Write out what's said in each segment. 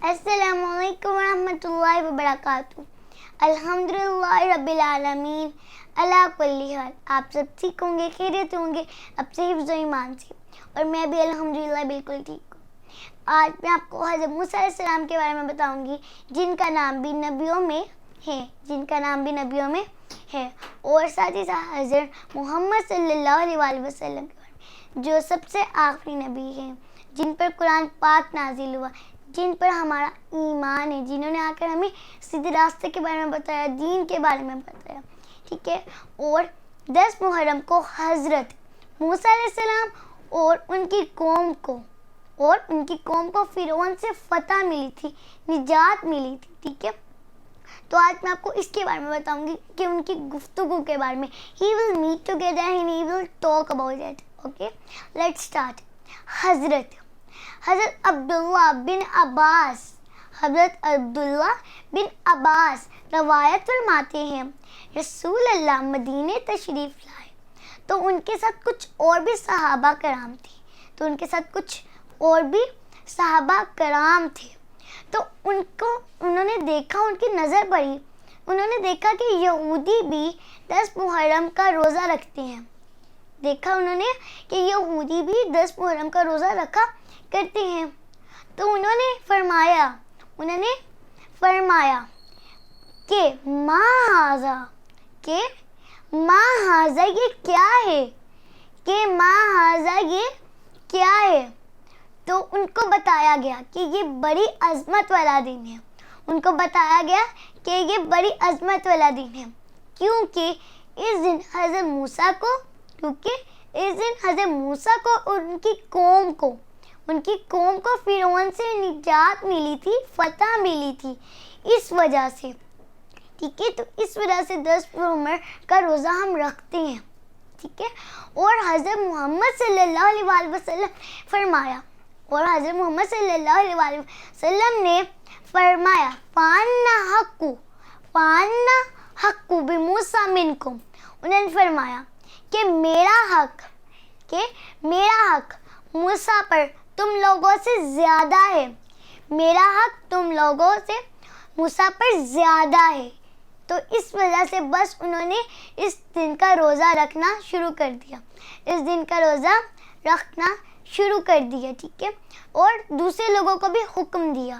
السلام علیکم ورحمۃ اللہ وبرکاتہ. الحمدللہ رب العالمین اللہ کل حال. آپ سب ٹھیک ہوں گے, خیریت ہوں گے اب سے حفظ و ایمان سے, اور میں بھی الحمدللہ بالکل ٹھیک ہوں. آج میں آپ کو حضرت موسیٰ علیہ السلام کے بارے میں بتاؤں گی, جن کا نام بھی نبیوں میں ہے, اور ساتھ ہی ساتھ حضرت محمد صلی اللہ علیہ وسلم کے بارے میں, جو سب سے آخری نبی ہیں, جن پر قرآن پاک نازل ہوا, جن پر ہمارا ایمان ہے, جنہوں نے آ کر ہمیں سیدھے راستے کے بارے میں بتایا, دین کے بارے میں بتایا. ٹھیک ہے. اور 10 محرم کو حضرت موسیٰ علیہ السلام اور ان کی قوم کو فرعون سے فتح ملی تھی, نجات ملی تھی. ٹھیک ہے. تو آج میں آپ کو اس کے بارے میں بتاؤں گی کہ ان کی گفتگو کے بارے میں. He will meet together and he will talk about it. Okay, let's start. حضرت عبداللہ بن عباس روایت فرماتے ہیں, رسول اللہ مدینے تشریف لائے تو ان کے ساتھ کچھ اور بھی صحابہ کرام تھے. تو انہوں نے دیکھا, ان کی نظر پڑی, انہوں نے دیکھا کہ یہودی بھی 10 محرم کا روزہ رکھتے ہیں. دیکھا انہوں نے کہ یہودی بھی 10 محرم کا روزہ رکھا کرتے ہیں. تو انہوں نے فرمایا کہ ما ھذا یہ کیا ہے, تو ان کو بتایا گیا کہ یہ بڑی عظمت والا دن ہے. کیونکہ اس دن حضرت موسیٰ کو اور ان کی قوم کو فرعون سے نجات ملی تھی, فتح ملی تھی, اس وجہ سے. ٹھیک ہے. تو اس وجہ سے 10 محرم کا روزہ ہم رکھتے ہیں. ٹھیک ہے. اور حضرت محمد صلی اللہ علیہ وسلم نے فرمایا فَأَنَّ حَقُّ بِمُوسَىٰ مِنْكُمْ. انہوں نے فرمایا کہ میرا حق موسیٰ پر تم لوگوں سے زیادہ ہے. موسیٰ پر زیادہ ہے. تو اس وجہ سے بس انہوں نے اس دن کا روزہ رکھنا شروع کر دیا. ٹھیک ہے. اور دوسرے لوگوں کو بھی حکم دیا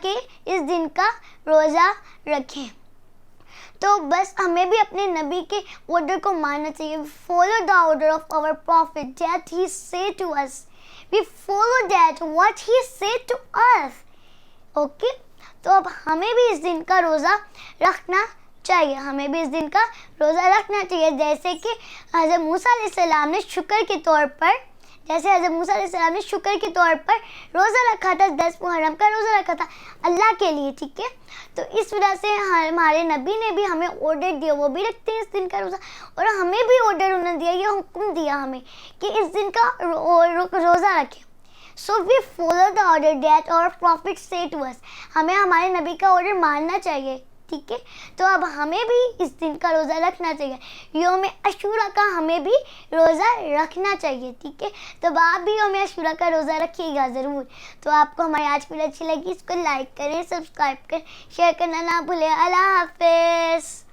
کہ اس دن کا روزہ رکھیں. تو بس ہمیں بھی اپنے نبی کے آرڈر کو ماننا چاہیے. Follow the order of our prophet that he said to us. We follow that what he said to us. Okay. تو اب ہمیں بھی اس دن کا روزہ رکھنا چاہیے. جیسے کہ حضرت موسیٰ علیہ السلام نے شکر کے طور پر روزہ رکھا تھا, 10 محرم کا روزہ رکھا تھا اللہ کے لیے. ٹھیک ہے. تو اس وجہ سے ہمارے نبی نے بھی ہمیں آرڈر دیا, وہ بھی رکھتے ہیں اس دن کا روزہ, اور ہمیں بھی آرڈر انہوں نے دیا, یہ حکم دیا ہمیں کہ اس دن کا روزہ رکھیں. So we follow the order that our prophet said to us. ہمیں ہمارے نبی کا آرڈر ماننا چاہیے. ٹھیک ہے. تو اب ہمیں بھی اس دن کا روزہ رکھنا چاہیے. یوم عاشوراء کا ہمیں بھی روزہ رکھنا چاہیے. ٹھیک ہے. تو آپ بھی یوم عاشوراء کا روزہ رکھیے گا ضرور. تو آپ کو ہماری آج کی ویڈیو اچھی لگی, اس کو لائک کریں, سبسکرائب کریں, شیئر کرنا نہ بھولیں. اللہ حافظ.